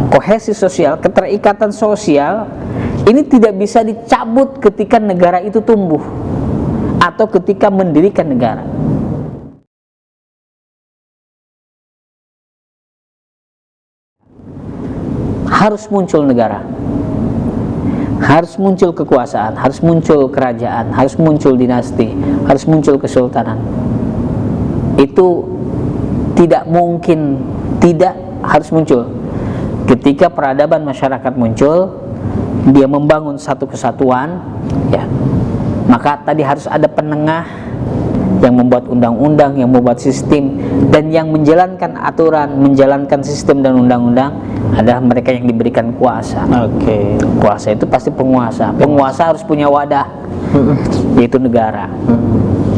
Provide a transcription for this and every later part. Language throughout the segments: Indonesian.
Kohesi sosial, keterikatan sosial ini tidak bisa dicabut ketika negara itu tumbuh atau ketika mendirikan negara. Harus muncul negara, harus muncul kekuasaan, harus muncul kerajaan, harus muncul dinasti, harus muncul kesultanan. Itu tidak mungkin tidak harus muncul. Ketika peradaban masyarakat muncul, dia membangun satu kesatuan, ya, maka tadi harus ada penengah yang membuat undang-undang, yang membuat sistem, dan yang menjalankan aturan, menjalankan sistem dan undang-undang adalah mereka yang diberikan kuasa. Kuasa itu pasti penguasa. Penguasa harus punya wadah, yaitu negara,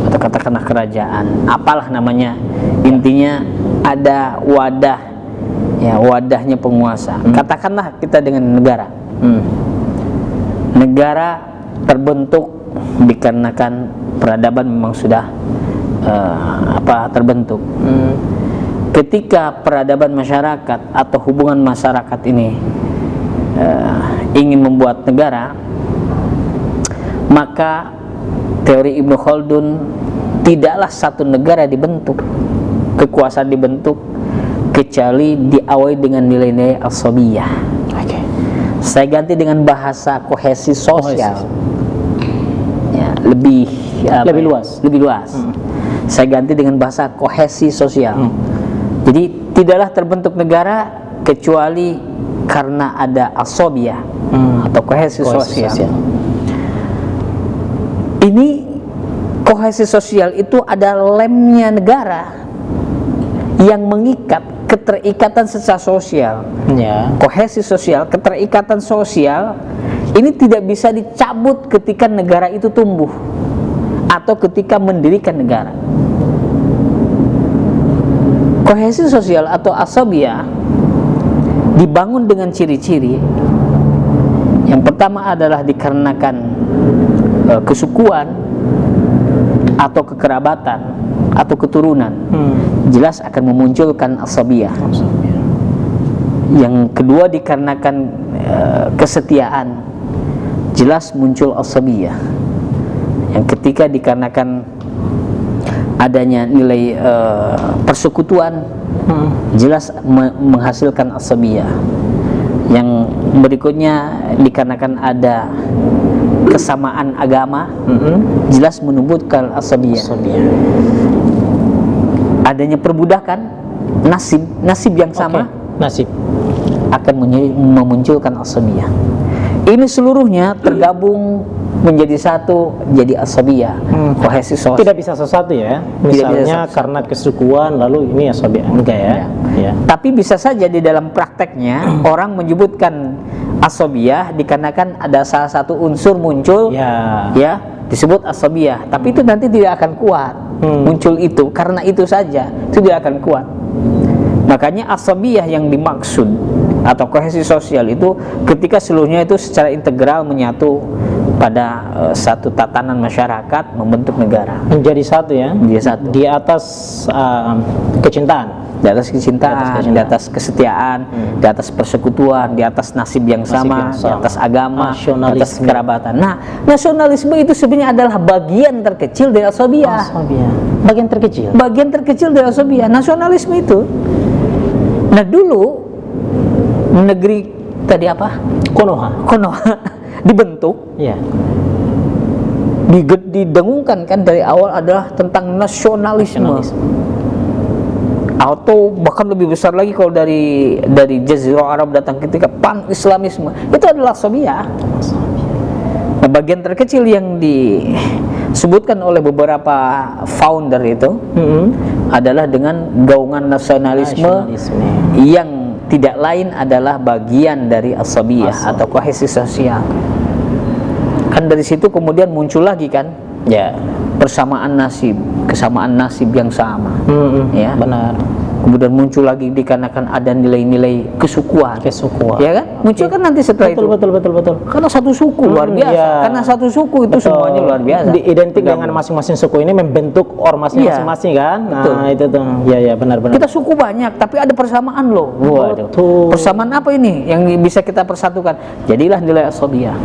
atau katakanlah kerajaan, apalah namanya. Intinya ada wadah, ya, wadahnya penguasa. Katakanlah kita dengan negara. Negara terbentuk dikarenakan peradaban memang sudah terbentuk. Ketika peradaban masyarakat atau hubungan masyarakat ini ingin membuat negara, maka teori Ibnu Khaldun, tidaklah satu negara dibentuk, kekuasaan dibentuk kecuali diawali dengan nilai-nilai asabiyah. Saya ganti dengan bahasa kohesi sosial, ya, lebih luas. Saya ganti dengan bahasa kohesi sosial. Jadi tidaklah terbentuk negara kecuali karena ada asabiyah atau kohesi sosial. Ini kohesi sosial itu ada lemnya negara yang mengikat, keterikatan secara sosial. Kohesi sosial, keterikatan sosial ini tidak bisa dicabut ketika negara itu tumbuh atau ketika mendirikan negara. Kohesi sosial atau asabiyah dibangun dengan ciri-ciri. Yang pertama adalah dikarenakan kesukuan atau kekerabatan atau keturunan, jelas akan memunculkan asabiyah. Yang kedua dikarenakan kesetiaan, jelas muncul asabiyah. Yang ketiga dikarenakan adanya nilai persekutuan, jelas menghasilkan asabiyah. Yang berikutnya dikarenakan ada kesamaan agama, jelas menumbuhkan asabiyah. Adanya perbudakan, nasib yang sama, akan memunculkan asabiyah. Ini seluruhnya tergabung menjadi satu, jadi asabiyah. Kohesi sosial. Tidak bisa sesuatu ya. Misalnya karena kesukuan lalu ini asabiyah. Enggak ya. Tapi bisa saja di dalam prakteknya orang menyebutkan asabiyah dikarenakan ada salah satu unsur muncul, ya, disebut asabiyah. Tapi itu nanti tidak akan kuat. Muncul itu karena itu saja, itu tidak akan kuat. Makanya asabiyah yang dimaksud atau kohesi sosial itu ketika seluruhnya itu secara integral menyatu pada satu tatanan masyarakat membentuk negara. Menjadi satu ya. Menjadi satu. Di atas kecintaan. Di atas kecintaan, di atas kesetiaan, di atas persekutuan, di atas nasib yang sama, di atas agama, di atas kerabatan. Nah, nasionalisme itu sebenarnya adalah bagian terkecil dari asabiyah. Bagian terkecil. Bagian terkecil dari asabiyah, nasionalisme itu. Nah, dulu negeri tadi apa? Konoha dibentuk. Didengungkan kan dari awal adalah tentang nasionalisme. Atau bahkan lebih besar lagi kalau dari Jazirah Arab datang ketika pan-islamisme, itu adalah asabiyah. Nah, bagian terkecil yang disebutkan oleh beberapa founder itu adalah dengan gaungan nasionalisme yang tidak lain adalah bagian dari asabiyah atau kohesi sosial. Kan dari situ kemudian muncul lagi kan, ya, persamaan nasib, kesamaan nasib yang sama, ya, benar. kemudian muncul lagi dikarenakan ada nilai-nilai kesukuan, ya kan? Muncul kan nanti setelah itu. Betul. Karena satu suku luar biasa. Iya. Karena satu suku itu semuanya luar biasa. Identik dengan masing-masing suku ini membentuk ormasnya masing-masing kan. Nah, itu tuh. Iya, benar-benar. Kita suku banyak, tapi ada persamaan loh. Waduh. Persamaan apa ini yang bisa kita persatukan? Jadilah nilai asobiyah.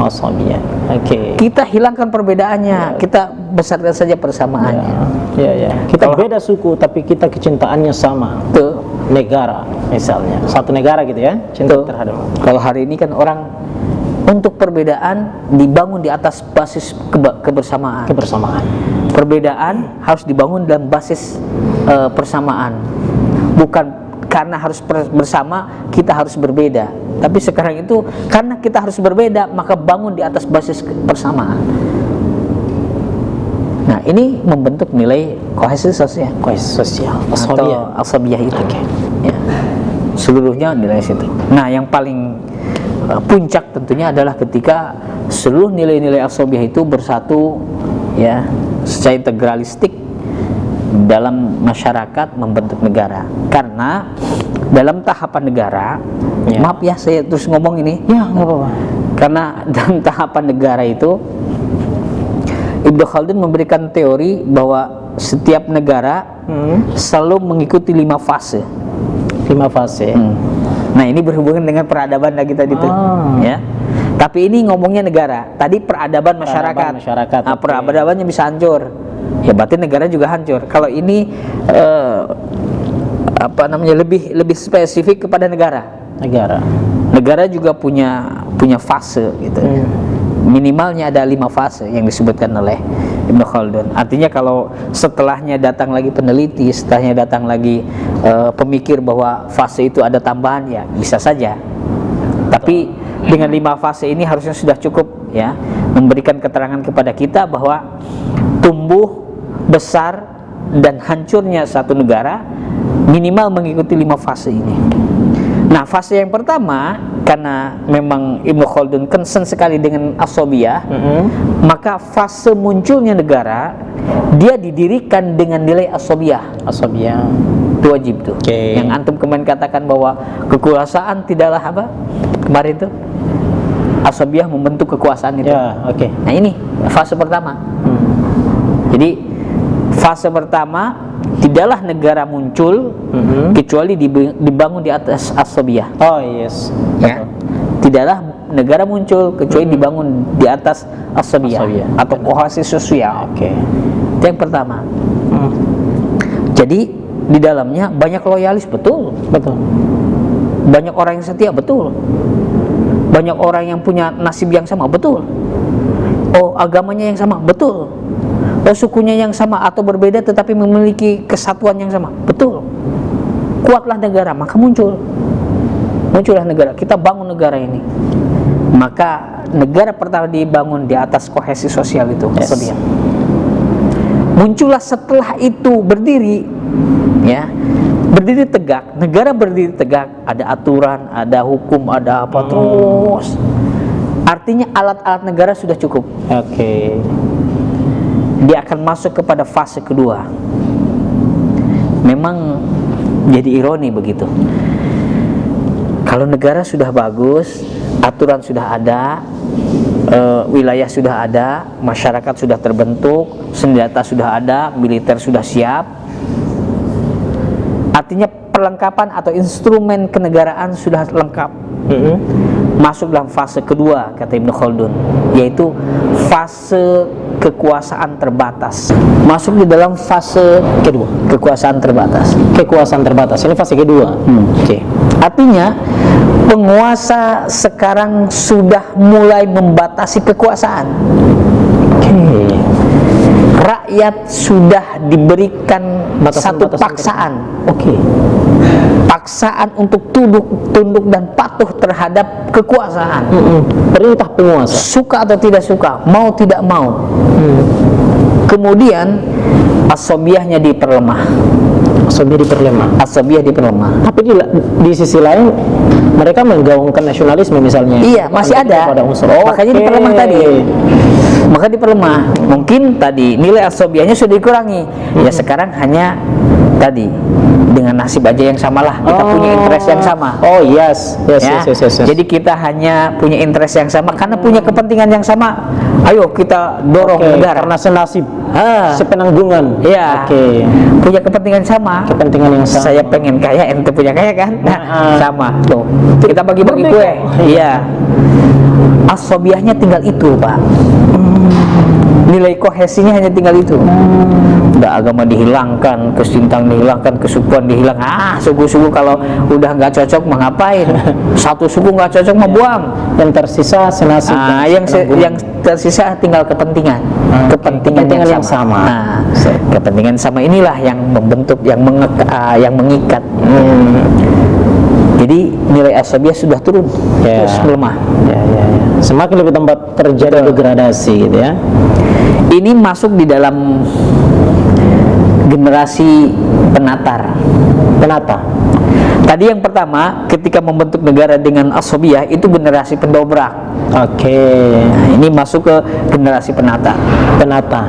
Oke. Kita hilangkan perbedaannya, kita besarkan saja persamaannya. Iya. Kita beda suku, tapi kita kecintaannya sama. Tuh. Negara, misalnya. Satu negara gitu ya, cinta terhadap. Kalau hari ini kan orang untuk perbedaan dibangun di atas basis kebersamaan. Perbedaan harus dibangun dalam basis persamaan. Bukan karena harus bersama kita harus berbeda. Tapi sekarang itu karena kita harus berbeda maka bangun di atas basis persamaan. Nah, ini membentuk nilai kohesi sosial atau asabiyah itu. Ya. Seluruhnya nilai situ. Nah, yang paling puncak tentunya adalah ketika seluruh nilai-nilai asabiyah itu bersatu ya secara integralistik dalam masyarakat membentuk negara. Karena dalam tahapan negara, maaf ya saya terus ngomong ini. Ya, nggak apa-apa. Karena dalam tahapan negara itu Ibnu Khaldun memberikan teori bahwa setiap negara selalu mengikuti 5 fase. Nah, ini berhubungan dengan peradaban lagi tadi tuh, ya. Tapi ini ngomongnya negara. Tadi peradaban masyarakat. Nah, peradabannya bisa hancur. Ya berarti negara juga hancur. Kalau ini lebih spesifik kepada negara. Negara juga punya fase gitu. Minimalnya ada 5 fase yang disebutkan oleh Ibnu Khaldun. Artinya kalau setelahnya datang lagi peneliti, setelahnya datang lagi pemikir bahwa fase itu ada tambahan, ya bisa saja. Tapi dengan 5 fase ini harusnya sudah cukup ya, memberikan keterangan kepada kita bahwa tumbuh, besar, dan hancurnya satu negara minimal mengikuti 5 fase ini. Nah, fase yang pertama, karena memang Ibnu Khaldun concern sekali dengan asobiyah, maka fase munculnya negara dia didirikan dengan nilai asobiyah. Itu wajib tuh. Yang antum kemarin katakan bahwa kekuasaan tidaklah apa? Kemarin tuh asobiyah membentuk kekuasaan itu. Nah, ini fase pertama. Jadi fase pertama, tidaklah negara muncul kecuali dibangun di atas asobiyah. Ya. Tidaklah negara muncul kecuali dibangun di atas asobiyah atau kohesi sosial. Itu yang pertama. Jadi di dalamnya banyak loyalis, betul. Banyak orang yang setia, betul. Banyak orang yang punya nasib yang sama, betul. Oh, agamanya yang sama, betul. Sukunya yang sama atau berbeda tetapi memiliki kesatuan yang sama, betul. Kuatlah negara, maka muncullah negara. Kita bangun negara ini, maka negara pertama dibangun di atas kohesi sosial itu. Muncullah setelah itu berdiri, ya, berdiri tegak. Negara berdiri tegak, ada aturan, ada hukum, ada apa terus. Artinya alat-alat negara sudah cukup. Dia akan masuk kepada fase kedua. Memang jadi ironi begitu. Kalau negara sudah bagus, aturan sudah ada, wilayah sudah ada, masyarakat sudah terbentuk, senjata sudah ada, militer sudah siap. Artinya perlengkapan atau instrumen kenegaraan sudah lengkap. Masuk dalam fase kedua, kata Ibnu Khaldun, yaitu fase kekuasaan terbatas. Masuk di dalam fase kedua, kekuasaan terbatas. Ini fase kedua. Artinya penguasa sekarang sudah mulai membatasi kekuasaan. Rakyat sudah diberikan satu paksaan. Paksaan untuk tunduk dan patuh terhadap kekuasaan. Perintah penguasa. Suka atau tidak suka, mau tidak mau. Kemudian asobiyahnya diperlemah. Asobiyah diperlemah. Tapi di sisi lain mereka menggaungkan nasionalisme misalnya. Iya, masih ada. Makanya diperlemah tadi. Maka diperlemah. Mungkin tadi nilai asobiyahnya sudah dikurangi. Ya sekarang hanya tadi dengan nasib aja yang samalah, kita punya interest yang sama. Oh yes, yes, Ya. yes, yes, yes, yes. Jadi kita hanya punya interest yang sama karena punya kepentingan yang sama. Ayo kita dorong Oke, negara. karena senasib, Ah, sepenanggungan. iya. Oke. Punya kepentingan sama. Kepentingan yang sama. Saya pengen kaya, ente punya kaya kan? Nah, sama. Tuh. Kita bagi-bagi Berbeda. kue. Iya. Asobiahnya tinggal itu, Pak. Nilai kohesinya hanya tinggal itu. Udah agama dihilangkan, kesintahan dihilangkan, kesukuan dihilang. Suku-suku kalau udah nggak cocok mau ngapain? Satu suku nggak cocok mau buang. Yang tersisa senasib. Yang tersisa tinggal kepentingan. Kepentingan yang sama. Nah, kepentingan sama inilah yang membentuk, yang mengikat. Jadi nilai asabiah sudah turun, Ya. terus melemah. Ya, ya, ya. Semakin lebih tempat terjadi degradasi gitu ya. Ini masuk di dalam generasi penatar. Penata. Tadi yang pertama, ketika membentuk negara dengan asabiah itu generasi pendobrak. Oke. Nah, ini masuk ke generasi penata. Penata.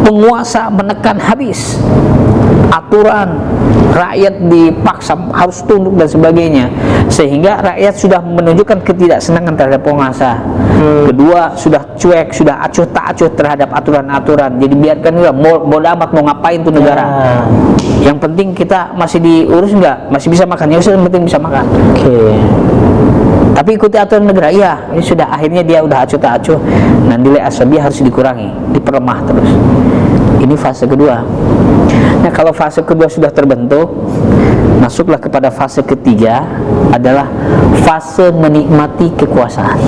Penguasa menekan habis aturan, rakyat dipaksa harus tunduk dan sebagainya, sehingga rakyat sudah menunjukkan ketidaksenangan terhadap penguasa. Kedua, sudah cuek, sudah acuh tak acuh terhadap aturan-aturan. Jadi biarkan juga, bodo amat mau ngapain tuh negara. Yang penting kita masih diurus nggak, masih bisa makan, ya sudah, yang penting bisa makan. Oke. Tapi ikuti aturan negara, iya. Ini sudah, akhirnya dia udah acuh tak acuh. Nah, nilai asabiah harus dikurangi, diperlemah terus. Ini fase kedua. Nah, kalau fase kedua sudah terbentuk, masuklah kepada fase ketiga, adalah fase menikmati kekuasaan.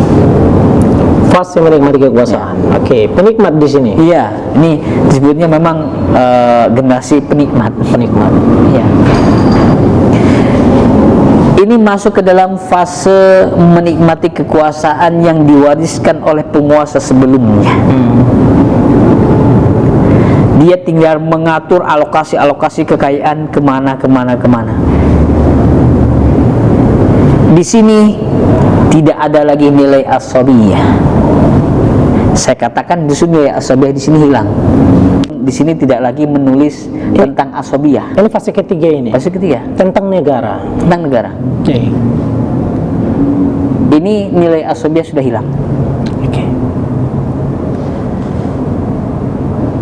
Fase menikmati kekuasaan. Oke, penikmat di sini. Iya, ini disebutnya memang generasi penikmat. Penikmat. Iya. Ini masuk ke dalam fase menikmati kekuasaan yang diwariskan oleh penguasa sebelumnya. Dia tinggal mengatur alokasi kekayaan kemana. Di sini tidak ada lagi nilai asabiyah. Saya katakan di sini nilai asabiyah di sini hilang. Di sini tidak lagi menulis tentang asabiyah. Ini fase ketiga ini. Fase ketiga Tentang negara. tentang negara. Oke. Ini nilai asabiyah sudah hilang. Oke.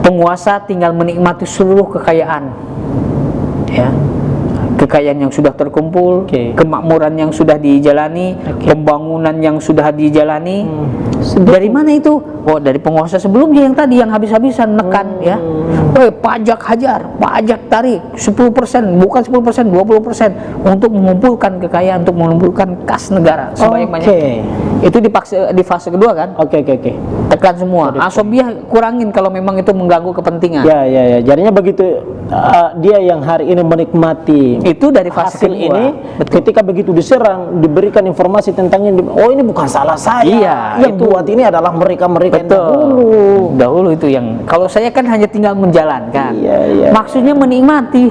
Penguasa tinggal menikmati seluruh kekayaan, ya, kekayaan yang sudah terkumpul, kemakmuran yang sudah dijalani, pembangunan yang sudah dijalani. Dari mana itu? Oh, dari penguasa sebelumnya yang tadi yang habis-habisan nekan, ya. Pajak hajar, pajak tarik 10%, bukan 10%, 20% untuk mengumpulkan kekayaan, untuk mengumpulkan kas negara sebanyak-banyaknya. Itu di fase kedua kan? Oke. Tekan semua. Asobiah kurangin kalau memang itu mengganggu kepentingan. Ya. Jadinya begitu dia yang hari ini menikmati Itu dari fase hasil kedua. ini, ketika begitu diserang, diberikan informasi tentangnya, oh ini bukan salah saya. Iya, yang itu. buat ini adalah mereka-mereka yang Betul. Dahulu itu yang, kalau saya kan hanya tinggal menjalankan. Iya. Maksudnya menikmati.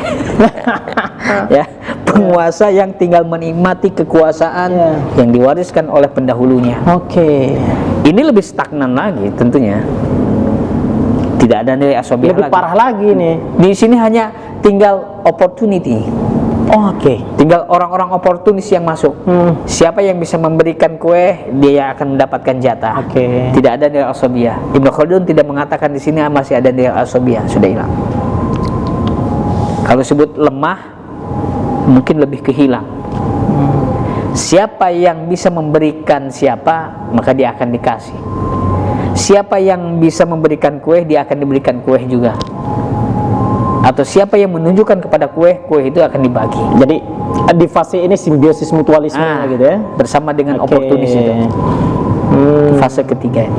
Ya, penguasa yang tinggal menikmati kekuasaan yang diwariskan oleh pendahulunya. Oke. Ini lebih stagnan lagi tentunya. Tidak ada nilai asobiah Lebih lagi. parah lagi nih. Di sini hanya tinggal opportunity. Oke. Tinggal orang-orang oportunis yang masuk. Siapa yang bisa memberikan kue, dia akan mendapatkan jatah. Oke. Tidak ada nilai asobiah. Ibnu Khaldun tidak mengatakan di sini masih ada nilai asobiah, sudah hilang. Kalau sebut lemah, mungkin lebih kehilang. Siapa yang bisa memberikan siapa, maka dia akan dikasih. Siapa yang bisa memberikan kue, dia akan diberikan kue juga. Atau siapa yang menunjukkan kepada kue itu akan dibagi. Jadi di fase ini simbiosis mutualisme gitu ya. Bersama dengan oportunis itu. Fase ketiga.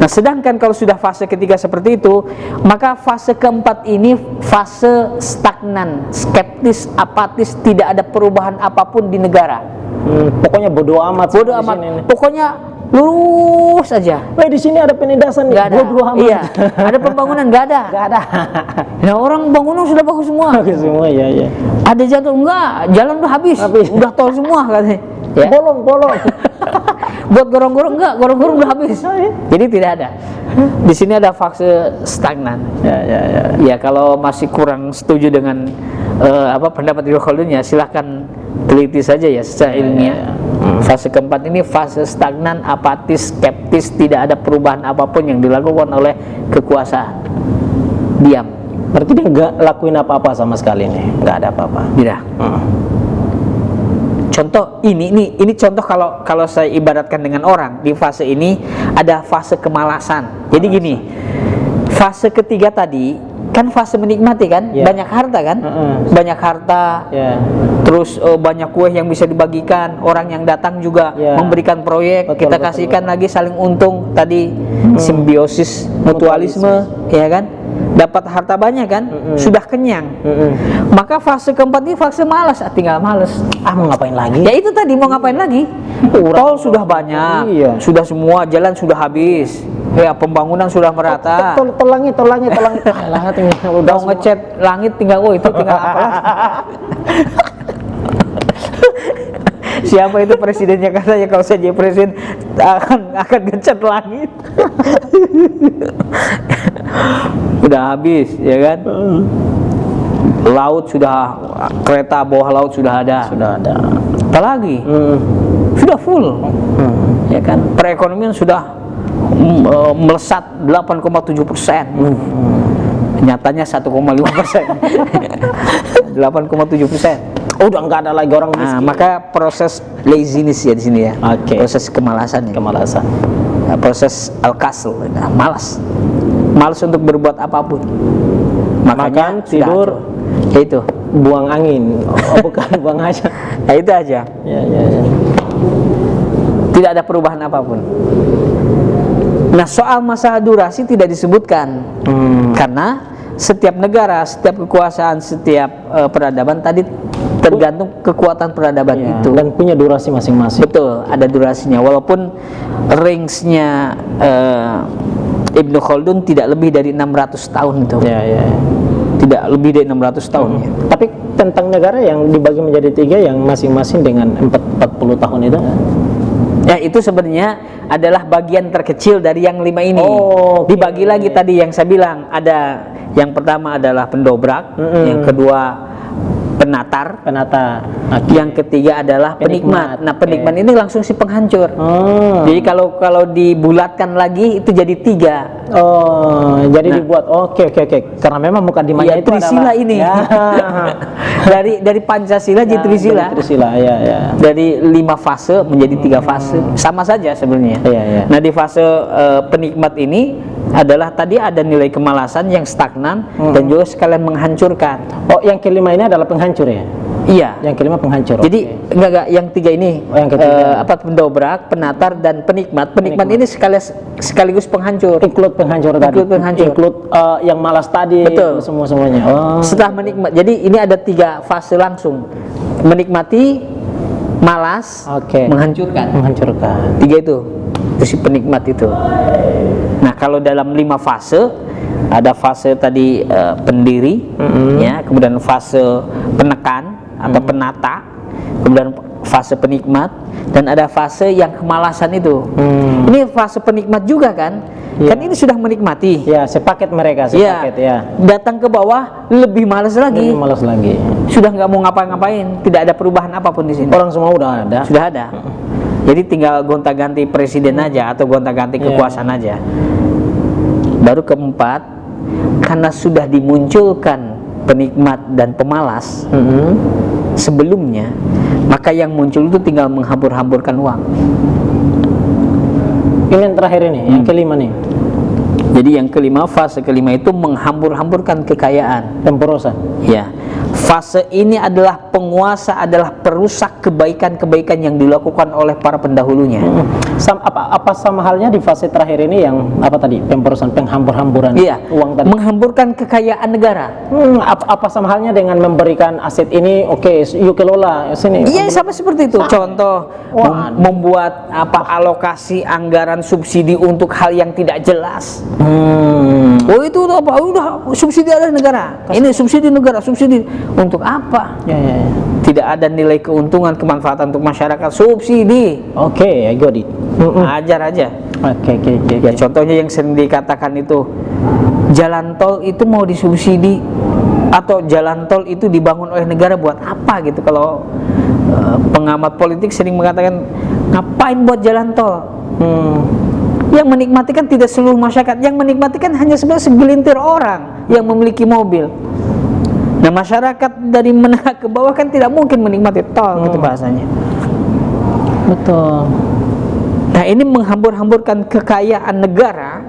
Nah, sedangkan kalau sudah fase ketiga seperti itu, maka fase keempat ini fase stagnan, skeptis, apatis, tidak ada perubahan apapun di negara. Pokoknya bodoh amat. Bodoh amat. Pokoknya lurus saja. Di sini ada penindasan nih. Nggak ada. Bodoh amat. Iya. Ada pembangunan, nggak ada. Nggak ada. Nah, orang bangunan sudah bagus semua. Bagus semua, ya. Ada jatuh enggak? Jalan udah habis. Udah tol semua katanya. Ya. Bolong. Buat gorong-gorong enggak, gorong-gorong udah habis. Jadi tidak ada. Di sini ada fase stagnan. Ya, kalau masih kurang setuju dengan pendapat Ibnu Khaldun, ya silahkan teliti saja ya secara ilmiah. Fase keempat ini fase stagnan, apatis, skeptis, tidak ada perubahan apapun yang dilakukan oleh kekuasaan. Diam. Berarti dia nggak lakuin apa-apa sama sekali nih, nggak ada apa-apa. Tidak. Contoh ini contoh kalau saya ibaratkan dengan orang di fase ini ada fase kemalasan. Jadi gini, fase ketiga tadi kan fase menikmati kan, banyak harta kan, banyak harta, terus banyak kue yang bisa dibagikan, orang yang datang juga memberikan proyek, kita kasihkan lagi saling untung tadi, simbiosis mutualisme, ya kan, dapat harta banyak kan, sudah kenyang. Maka fase keempat ini fase malas, tinggal malas. Mau ngapain lagi? Ya itu tadi, mau ngapain lagi? Tol sudah banyak, sudah semua jalan sudah habis. Ya, pembangunan sudah merata. Tol langit. Alah, tinggal udah ngecat langit, tinggal itu tinggal apa? Siapa itu presidennya, katanya kalau saya jadi presiden akan ngecat langit. Udah habis, ya kan? Laut sudah, kereta bawah laut sudah ada. Apa lagi? Sudah full. Ya kan? Perekonomian sudah melesat 8,7%. Nyatanya 1,5%. 8,7%. Udah nggak ada lagi orang miskin. Maka proses laziness ya di sini ya. Proses kemalasan. Ya, proses al-kasl, malas untuk berbuat apapun. Makan, tidur, itu buang angin. Bukan buang aja. Nah, itu aja. Tidak ada perubahan apapun. Nah, soal masalah durasi tidak disebutkan, karena setiap negara, setiap kekuasaan, setiap peradaban tadi tergantung kekuatan peradaban itu, dan punya durasi masing-masing. Betul, ada durasinya. Walaupun range-nya Ibnu Khaldun tidak lebih dari 600 tahun itu. Tidak lebih dari 600 tahun. Tapi tentang negara yang dibagi menjadi 3 yang masing-masing dengan 40 tahun itu, ya itu sebenarnya adalah bagian terkecil dari yang 5 ini. Dibagi lagi tadi yang saya bilang, ada yang pertama adalah pendobrak, yang kedua penata, yang ketiga adalah penikmat. Nah, penikmat ini langsung si penghancur. Jadi kalau dibulatkan lagi itu jadi 3. Jadi dibuat oke. Karena memang muka dimanya itu Trisila ini. dari Pancasila jadi Trisila. Dari 5 fase menjadi 3 fase. Sama saja sebenarnya. Nah, di fase penikmat ini adalah tadi ada nilai kemalasan yang stagnan dan juga sekalian menghancurkan. Yang kelima ini adalah penghancur ya? Iya. Yang kelima penghancur. Jadi enggak yang 3 ini. Yang ketiga pendobrak, penatar dan penikmat. Penikmat ini sekaligus penghancur. Include penghancur tadi. Include yang malas tadi. Betul. Semuanya. Setelah menikmat. Jadi ini ada 3 fase langsung. Menikmati, malas, menghancurkan. 3 itu si penikmat itu. Nah, kalau dalam 5 fase ada fase tadi pendiri, ya, kemudian fase penekan atau penata, kemudian fase penikmat, dan ada fase yang kemalasan itu. Ini fase penikmat juga kan? Kan ini sudah menikmati. Sepaket mereka. Datang ke bawah lebih malas lagi. Sudah nggak mau ngapa-ngapain, tidak ada perubahan apapun di sini. Orang semua udah ada. Sudah ada. Jadi tinggal gonta-ganti presiden aja atau gonta-ganti kekuasaan aja. Baru keempat, karena sudah dimunculkan penikmat dan pemalas sebelumnya, maka yang muncul itu tinggal menghambur-hamburkan uang. Ini yang terakhir ini, yang kelima nih. Jadi yang kelima, fase kelima itu menghambur-hamburkan kekayaan. Pemborosan. Ya. Fase ini adalah penguasa, adalah perusak kebaikan-kebaikan yang dilakukan oleh para pendahulunya. Apa sama halnya di fase terakhir ini yang apa tadi? Pemborosan, penghambur-hamburan uang tadi. Menghamburkan kekayaan negara. Apa sama halnya dengan memberikan aset ini, yuk kelola sini. Iya, sama seperti itu. Contoh, membuat alokasi anggaran subsidi untuk hal yang tidak jelas. Itu apa? Udah subsidi ada negara. Ini subsidi negara, subsidi untuk apa? Tidak ada nilai keuntungan, kemanfaatan untuk masyarakat. Subsidi. I got it. ajar aja. Oke. Ya contohnya yang sering dikatakan itu, jalan tol itu mau disubsidi atau jalan tol itu dibangun oleh negara buat apa gitu. Kalau pengamat politik sering mengatakan, ngapain buat jalan tol? Yang menikmati kan tidak seluruh masyarakat, yang menikmati kan hanya sebenarnya segelintir orang yang memiliki mobil. Nah, masyarakat dari menengah ke bawah kan tidak mungkin menikmati tol, gitu bahasanya. Betul. Nah, ini menghambur-hamburkan kekayaan negara.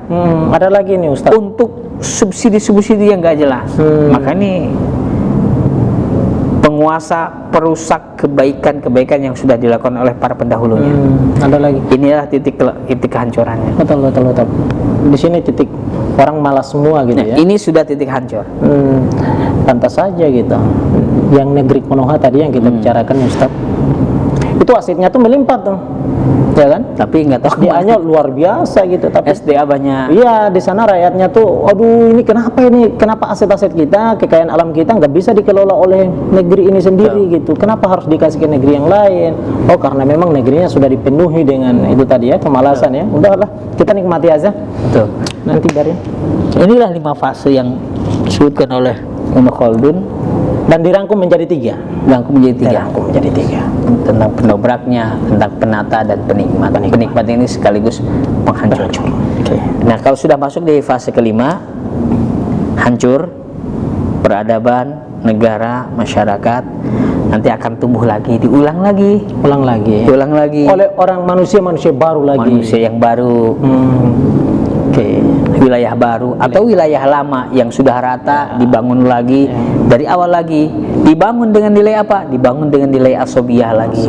Ada lagi nih Ustaz, Untuk subsidi-subsidi yang gak jelas. Maka ini penguasa perusak kebaikan-kebaikan yang sudah dilakukan oleh para pendahulunya. Ada lagi. Inilah titik kehancurannya. Betul. Di sini titik orang malas semua gitu ya. Ini sudah titik hancur. Pantas saja gitu. Yang negeri Konoha tadi yang kita bicarakan Ustaz, itu asetnya tuh melimpah tuh, ya kan? Tapi nggak tahu SDA-nya luar biasa gitu. Tapi SDA banyak. iya, di sana rakyatnya tuh, aduh ini kenapa aset-aset kita, kekayaan alam kita nggak bisa dikelola oleh negeri ini sendiri gitu? Kenapa harus dikasih ke negeri yang lain? Oh, karena memang negerinya sudah dipenuhi dengan itu tadi ya, kemalasan ya. Udahlah, kita nikmati aja. Betul. Nanti biarin. Inilah 5 fase yang disebutkan oleh Ibnu Khaldun Dan dirangkum menjadi 3. Dirangkum menjadi 3. Dirangkum menjadi 3. Tentang pendobraknya, tentang penata dan penikmat. Penikmat ini sekaligus penghancur. Okay. Nah, kalau sudah masuk di fase kelima, hancur peradaban, negara, masyarakat, nanti akan tumbuh lagi, diulang lagi, Ulang lagi. diulang lagi Oleh orang manusia baru lagi. manusia yang baru. Oke. Wilayah baru atau wilayah lama yang sudah rata dibangun lagi dari awal lagi, dibangun dengan nilai apa? Dibangun dengan nilai asobiyah lagi.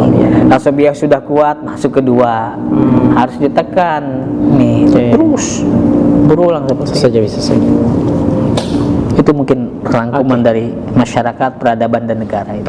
Asobiyah sudah kuat, masuk kedua, harus ditekan nih, terus berulang seperti itu. Bisa saja. Itu mungkin rangkuman dari masyarakat, peradaban dan negara itu.